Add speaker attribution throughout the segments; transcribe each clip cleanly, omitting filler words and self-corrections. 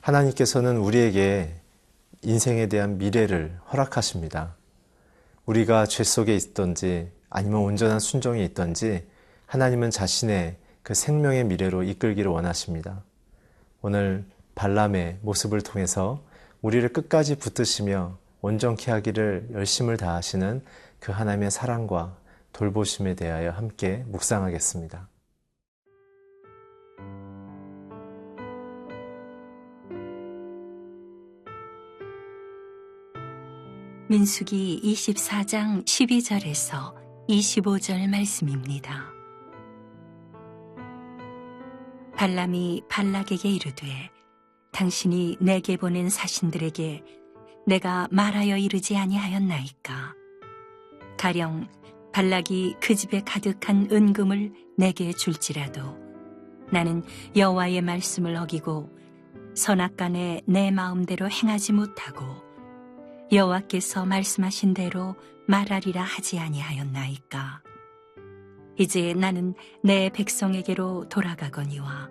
Speaker 1: 하나님께서는 우리에게 인생에 대한 미래를 허락하십니다. 우리가 죄 속에 있든지 아니면 온전한 순종에 있든지 하나님은 자신의 그 생명의 미래로 이끌기를 원하십니다. 오늘 발람의 모습을 통해서 우리를 끝까지 붙드시며 온전케 하기를 열심을 다하시는 그 하나님의 사랑과 돌보심에 대하여 함께 묵상하겠습니다.
Speaker 2: 민수기 24장 12절에서 25절 말씀입니다. 발람이 발락에게 이르되 당신이 내게 보낸 사신들에게 내가 말하여 이르지 아니하였나이까. 가령 발락이 그 집에 가득한 은금을 내게 줄지라도 나는 여호와의 말씀을 어기고 선악간에 내 마음대로 행하지 못하고 여호와께서 말씀하신 대로 말하리라 하지 아니하였나이까. 이제 나는 내 백성에게로 돌아가거니와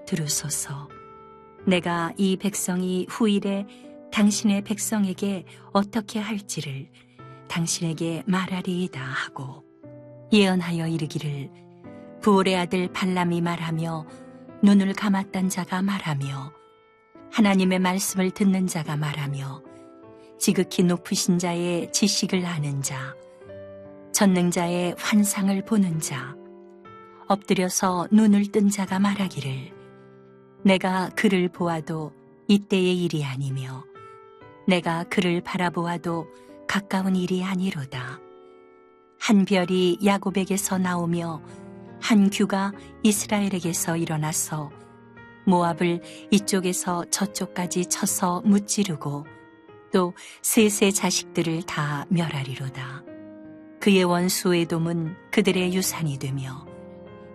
Speaker 2: 들으소서. 내가 이 백성이 후일에 당신의 백성에게 어떻게 할지를 당신에게 말하리이다 하고 예언하여 이르기를 부올의 아들 발람이 말하며 눈을 감았던 자가 말하며 하나님의 말씀을 듣는 자가 말하며 지극히 높으신 자의 지식을 아는 자, 전능자의 환상을 보는 자, 엎드려서 눈을 뜬 자가 말하기를 내가 그를 보아도 이때의 일이 아니며 내가 그를 바라보아도 가까운 일이 아니로다. 한 별이 야곱에게서 나오며 한 규가 이스라엘에게서 일어나서 모압을 이쪽에서 저쪽까지 쳐서 무찌르고 또 셋의 자식들을 다 멸하리로다. 그의 원수 에돔은 그들의 유산이 되며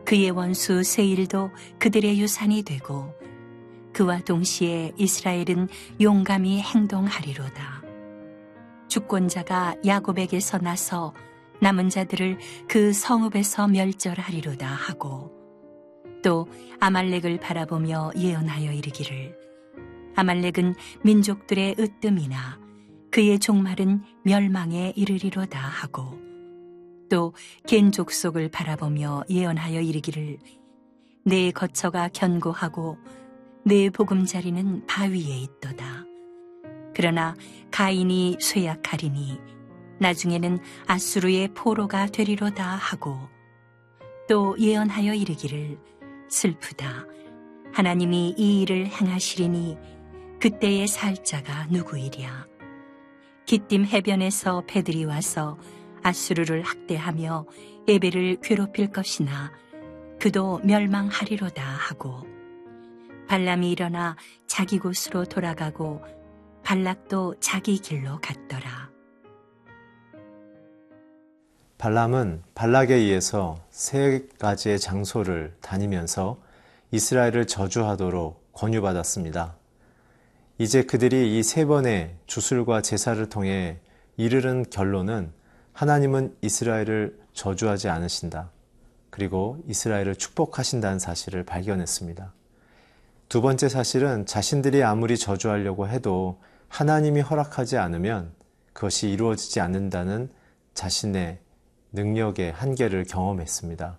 Speaker 2: 그의 원수 세일도 그들의 유산이 되고 그와 동시에 이스라엘은 용감히 행동하리로다. 주권자가 야곱에게서 나서 남은 자들을 그 성읍에서 멸절하리로다 하고 또 아말렉을 바라보며 예언하여 이르기를 아말렉은 민족들의 으뜸이나 그의 종말은 멸망에 이르리로다 하고 또 겐 족속을 바라보며 예언하여 이르기를 내 거처가 견고하고 내 보금자리는 바위에 있도다. 그러나 가인이 쇠약하리니 나중에는 아수르의 포로가 되리로다 하고 또 예언하여 이르기를 슬프다. 하나님이 이 일을 행하시리니 그때의 살자가 누구이랴. 기띔 해변에서 배들이 와서 아수르를 학대하며 에벨을 괴롭힐 것이나 그도 멸망하리로다 하고 발람이 일어나 자기 곳으로 돌아가고 발락도 자기 길로 갔더라.
Speaker 1: 발람은 발락에 의해서 세 가지의 장소를 다니면서 이스라엘을 저주하도록 권유받았습니다. 이제 그들이 이 세 번의 주술과 제사를 통해 이르는 결론은 하나님은 이스라엘을 저주하지 않으신다. 그리고 이스라엘을 축복하신다는 사실을 발견했습니다. 두 번째 사실은 자신들이 아무리 저주하려고 해도 하나님이 허락하지 않으면 그것이 이루어지지 않는다는 자신의 능력의 한계를 경험했습니다.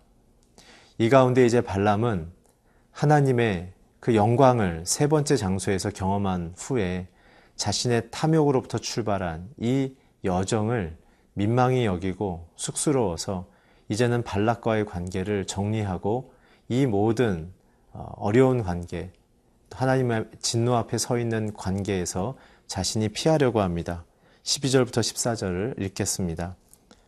Speaker 1: 이 가운데 이제 발람은 하나님의 그 영광을 세 번째 장소에서 경험한 후에 자신의 탐욕으로부터 출발한 이 여정을 민망히 여기고 쑥스러워서 이제는 발락과의 관계를 정리하고 이 모든 어려운 관계, 하나님의 진노 앞에 서 있는 관계에서 자신이 피하려고 합니다. 12절부터 14절을 읽겠습니다.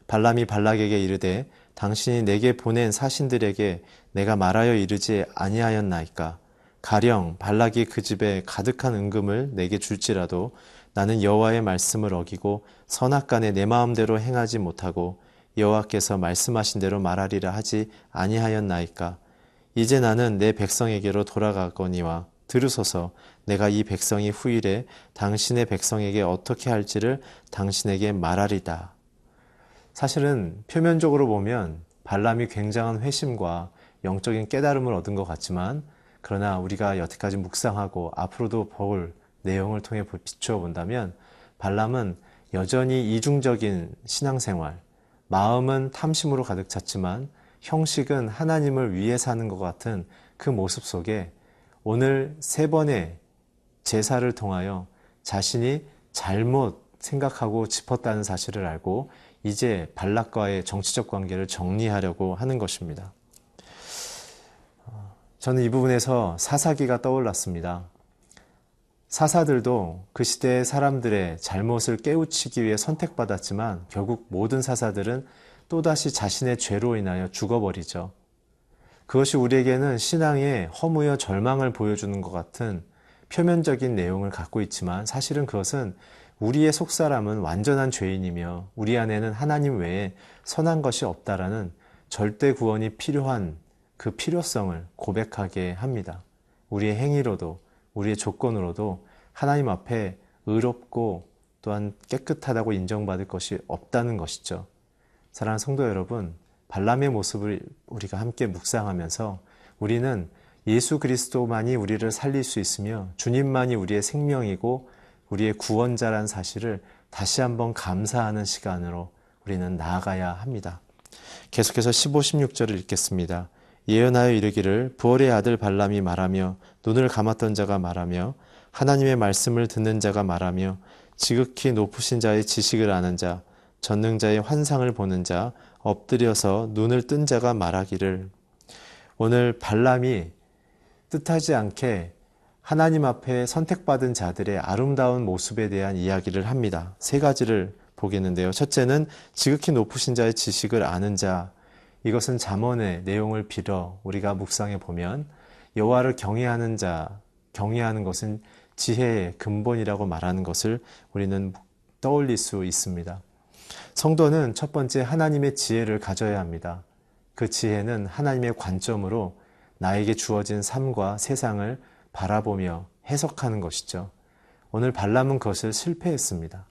Speaker 1: 발람이 발락에게 이르되 당신이 내게 보낸 사신들에게 내가 말하여 이르지 아니하였나이까. 가령 발락이 그 집에 가득한 은금을 내게 줄지라도 나는 여호와의 말씀을 어기고 선악간에 내 마음대로 행하지 못하고 여호와께서 말씀하신 대로 말하리라 하지 아니하였나이까. 이제 나는 내 백성에게로 돌아가거니와 들으소서. 내가 이 백성이 후일에 당신의 백성에게 어떻게 할지를 당신에게 말하리다. 사실은 표면적으로 보면 발람이 굉장한 회심과 영적인 깨달음을 얻은 것 같지만 그러나 우리가 여태까지 묵상하고 앞으로도 볼 내용을 통해 비추어 본다면 발람은 여전히 이중적인 신앙생활, 마음은 탐심으로 가득 찼지만 형식은 하나님을 위해 사는 것 같은 그 모습 속에 오늘 3번의 제사를 통하여 자신이 잘못 생각하고 짚었다는 사실을 알고 이제 발락과의 정치적 관계를 정리하려고 하는 것입니다. 저는 이 부분에서 사사기가 떠올랐습니다. 사사들도 그 시대의 사람들의 잘못을 깨우치기 위해 선택받았지만 결국 모든 사사들은 또다시 자신의 죄로 인하여 죽어버리죠. 그것이 우리에게는 신앙의 허무여 절망을 보여주는 것 같은 표면적인 내용을 갖고 있지만 사실은 그것은 우리의 속사람은 완전한 죄인이며 우리 안에는 하나님 외에 선한 것이 없다라는 절대 구원이 필요한 그 필요성을 고백하게 합니다. 우리의 행위로도 우리의 조건으로도 하나님 앞에 의롭고 또한 깨끗하다고 인정받을 것이 없다는 것이죠. 사랑하는 성도 여러분, 발람의 모습을 우리가 함께 묵상하면서 우리는 예수 그리스도만이 우리를 살릴 수 있으며 주님만이 우리의 생명이고 우리의 구원자란 사실을 다시 한번 감사하는 시간으로 우리는 나아가야 합니다. 계속해서 15, 16절을 읽겠습니다. 예언하여 이르기를 부올의 아들 발람이 말하며 눈을 감았던 자가 말하며 하나님의 말씀을 듣는 자가 말하며 지극히 높으신 자의 지식을 아는 자 전능자의 환상을 보는 자 엎드려서 눈을 뜬 자가 말하기를. 오늘 발람이 뜻하지 않게 하나님 앞에 선택받은 자들의 아름다운 모습에 대한 이야기를 합니다. 3가지를 보겠는데요. 첫째는 지극히 높으신 자의 지식을 아는 자. 이것은 잠언의 내용을 빌어 우리가 묵상해 보면 여호와를 경외하는 자, 경외하는 것은 지혜의 근본이라고 말하는 것을 우리는 떠올릴 수 있습니다. 성도는 첫 번째 하나님의 지혜를 가져야 합니다. 그 지혜는 하나님의 관점으로 나에게 주어진 삶과 세상을 바라보며 해석하는 것이죠. 오늘 발람은 그것을 실패했습니다.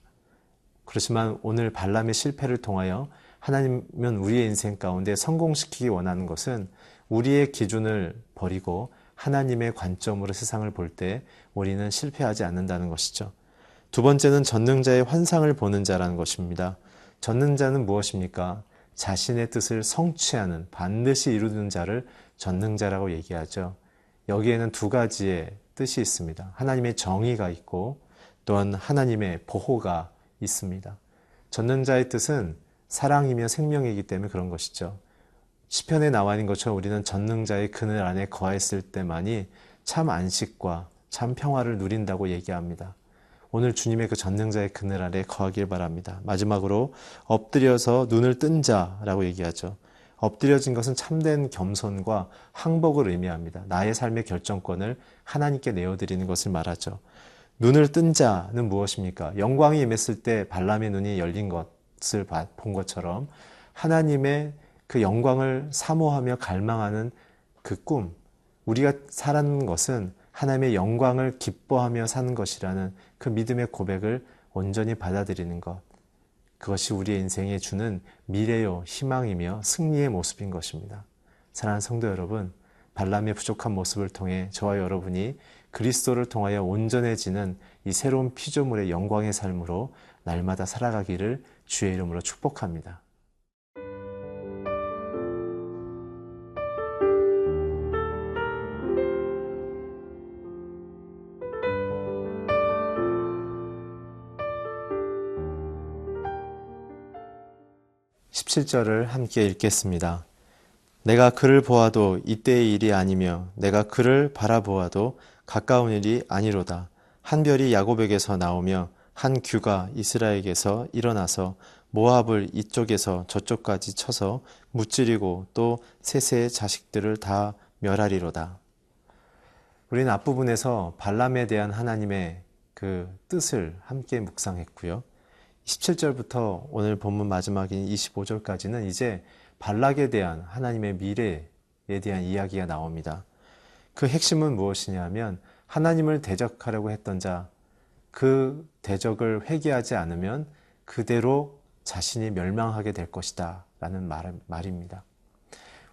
Speaker 1: 그렇지만 오늘 발람의 실패를 통하여 하나님은 우리의 인생 가운데 성공시키기 원하는 것은 우리의 기준을 버리고 하나님의 관점으로 세상을 볼 때 우리는 실패하지 않는다는 것이죠. 두 번째는 전능자의 환상을 보는 자라는 것입니다. 전능자는 무엇입니까? 자신의 뜻을 성취하는, 반드시 이루는 자를 전능자라고 얘기하죠. 여기에는 2가지의 뜻이 있습니다. 하나님의 정의가 있고 또한 하나님의 보호가 있습니다. 전능자의 뜻은 사랑이며 생명이기 때문에 그런 것이죠. 시편에 나와 있는 것처럼 우리는 전능자의 그늘 안에 거했을 때만이 참 안식과 참 평화를 누린다고 얘기합니다. 오늘 주님의 그 전능자의 그늘 아래 거하길 바랍니다. 마지막으로 엎드려서 눈을 뜬 자라고 얘기하죠. 엎드려진 것은 참된 겸손과 항복을 의미합니다. 나의 삶의 결정권을 하나님께 내어드리는 것을 말하죠. 눈을 뜬 자는 무엇입니까? 영광이 임했을 때 발람의 눈이 열린 것을 본 것처럼 하나님의 그 영광을 사모하며 갈망하는 그 꿈, 우리가 사는 것은 하나님의 영광을 기뻐하며 사는 것이라는 그 믿음의 고백을 온전히 받아들이는 것, 그것이 우리의 인생에 주는 미래요 희망이며 승리의 모습인 것입니다. 사랑하는 성도 여러분, 발람의 부족한 모습을 통해 저와 여러분이 그리스도를 통하여 온전해지는 이 새로운 피조물의 영광의 삶으로 날마다 살아가기를 주의 이름으로 축복합니다. (17절을) 함께 읽겠습니다. 내가 그를 보아도 이때의 일이 아니며 내가 그를 바라보아도 가까운 일이 아니로다. 한 별이 야곱에게서 나오며 한 규가 이스라엘에게서 일어나서 모압을 이쪽에서 저쪽까지 쳐서 무찌르고 또 셋의 자식들을 다 멸하리로다. 우리는 앞부분에서 발람에 대한 하나님의 그 뜻을 함께 묵상했고요. 17절부터 오늘 본문 마지막인 25절까지는 이제 발락에 대한 하나님의 미래에 대한 이야기가 나옵니다. 그 핵심은 무엇이냐면 하나님을 대적하려고 했던 자, 그 대적을 회개하지 않으면 그대로 자신이 멸망하게 될 것이다 라는 말입니다.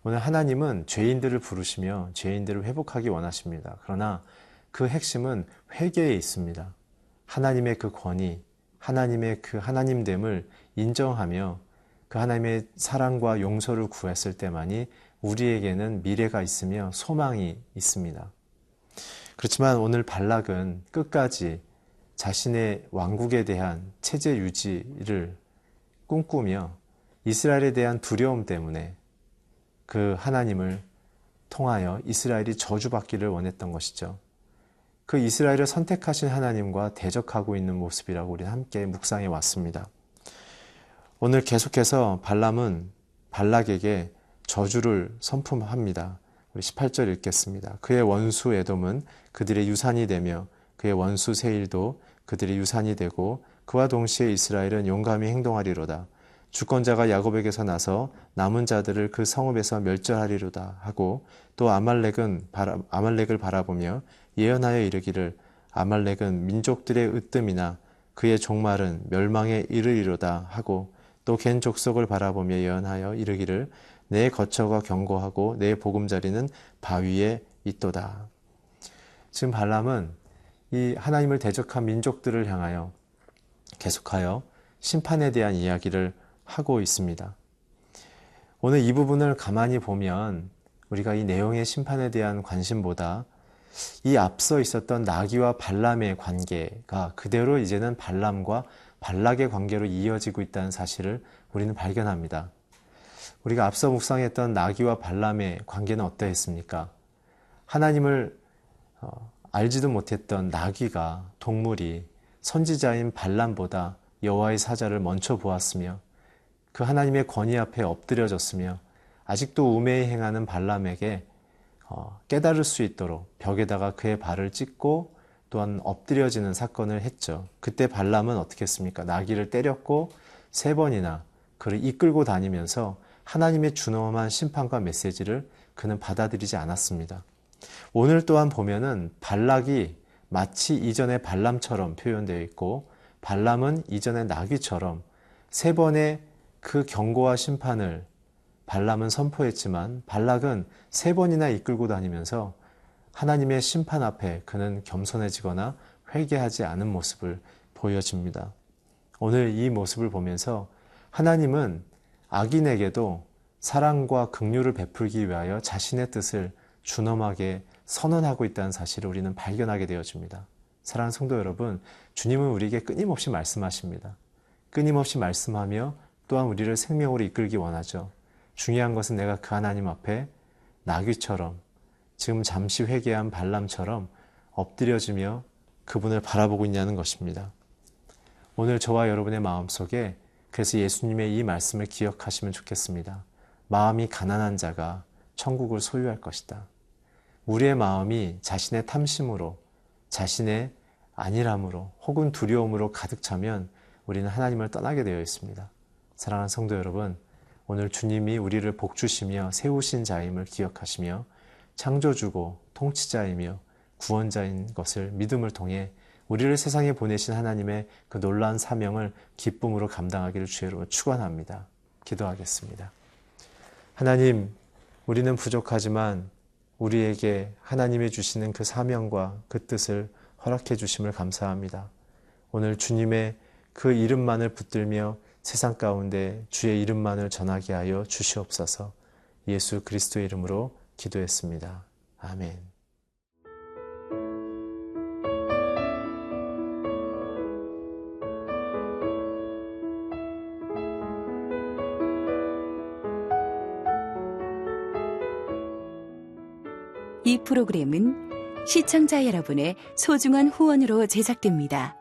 Speaker 1: 오늘 하나님은 죄인들을 부르시며 죄인들을 회복하기 원하십니다. 그러나 그 핵심은 회개에 있습니다. 하나님의 그 권위, 하나님의 그 하나님됨을 인정하며 그 하나님의 사랑과 용서를 구했을 때만이 우리에게는 미래가 있으며 소망이 있습니다. 그렇지만 오늘 발락은 끝까지 자신의 왕국에 대한 체제 유지를 꿈꾸며 이스라엘에 대한 두려움 때문에 그 하나님을 통하여 이스라엘이 저주받기를 원했던 것이죠. 그 이스라엘을 선택하신 하나님과 대적하고 있는 모습이라고 우리는 함께 묵상해 왔습니다. 오늘 계속해서 발람은 발락에게 저주를 선포합니다. 우리 18절 읽겠습니다. 그의 원수 에돔은 그들의 유산이 되며 그의 원수 세일도 그들의 유산이 되고 그와 동시에 이스라엘은 용감히 행동하리로다. 주권자가 야곱에게서 나서 남은 자들을 그 성읍에서 멸절하리로다 하고 또 아말렉을 바라보며 예언하여 이르기를 아말렉은 민족들의 으뜸이나 그의 종말은 멸망에 이르리로다 하고 또 겐 족속을 바라보며 예언하여 이르기를 내 거처가 견고하고 내 보금자리는 바위에 있도다. 지금 발람은 이 하나님을 대적한 민족들을 향하여 계속하여 심판에 대한 이야기를 하고 있습니다. 오늘 이 부분을 가만히 보면 우리가 이 내용의 심판에 대한 관심보다 이 앞서 있었던 나귀와 발람의 관계가 그대로 이제는 발람과 발락의 관계로 이어지고 있다는 사실을 우리는 발견합니다. 우리가 앞서 묵상했던 나귀와 발람의 관계는 어떠했습니까? 하나님을 알지도 못했던 나귀가 동물이 선지자인 발람보다 여호와의 사자를 먼저 보았으며 그 하나님의 권위 앞에 엎드려졌으며 아직도 우매히 행하는 발람에게 깨달을 수 있도록 벽에다가 그의 발을 찢고 또한 엎드려지는 사건을 했죠. 그때 발람은 어떻게 했습니까? 나귀를 때렸고 3번이나 그를 이끌고 다니면서 하나님의 준엄한 심판과 메시지를 그는 받아들이지 않았습니다. 오늘 또한 보면은 발락이 마치 이전의 발람처럼 표현되어 있고 발람은 이전의 나귀처럼 3번의 그 경고와 심판을 발람은 선포했지만 발락은 3번이나 이끌고 다니면서 하나님의 심판 앞에 그는 겸손해지거나 회개하지 않은 모습을 보여줍니다. 오늘 이 모습을 보면서 하나님은 악인에게도 사랑과 긍휼을 베풀기 위하여 자신의 뜻을 준엄하게 선언하고 있다는 사실을 우리는 발견하게 되어집니다. 사랑하는 성도 여러분, 주님은 우리에게 끊임없이 말씀하십니다. 끊임없이 말씀하며 또한 우리를 생명으로 이끌기 원하죠. 중요한 것은 내가 그 하나님 앞에 나귀처럼 지금 잠시 회개한 발람처럼 엎드려지며 그분을 바라보고 있냐는 것입니다. 오늘 저와 여러분의 마음속에 그래서 예수님의 이 말씀을 기억하시면 좋겠습니다. 마음이 가난한 자가 천국을 소유할 것이다. 우리의 마음이 자신의 탐심으로, 자신의 안일함으로 혹은 두려움으로 가득 차면 우리는 하나님을 떠나게 되어 있습니다. 사랑하는 성도 여러분, 오늘 주님이 우리를 복주시며 세우신 자임을 기억하시며 창조주고 통치자이며 구원자인 것을 믿음을 통해 우리를 세상에 보내신 하나님의 그 놀라운 사명을 기쁨으로 감당하기를 주의로 축원합니다. 기도하겠습니다. 하나님, 우리는 부족하지만 우리에게 하나님이 주시는 그 사명과 그 뜻을 허락해 주심을 감사합니다. 오늘 주님의 그 이름만을 붙들며 세상 가운데 주의 이름만을 전하게 하여 주시옵소서. 예수 그리스도의 이름으로 기도했습니다. 아멘.
Speaker 3: 이 프로그램은 시청자 여러분의 소중한 후원으로 제작됩니다.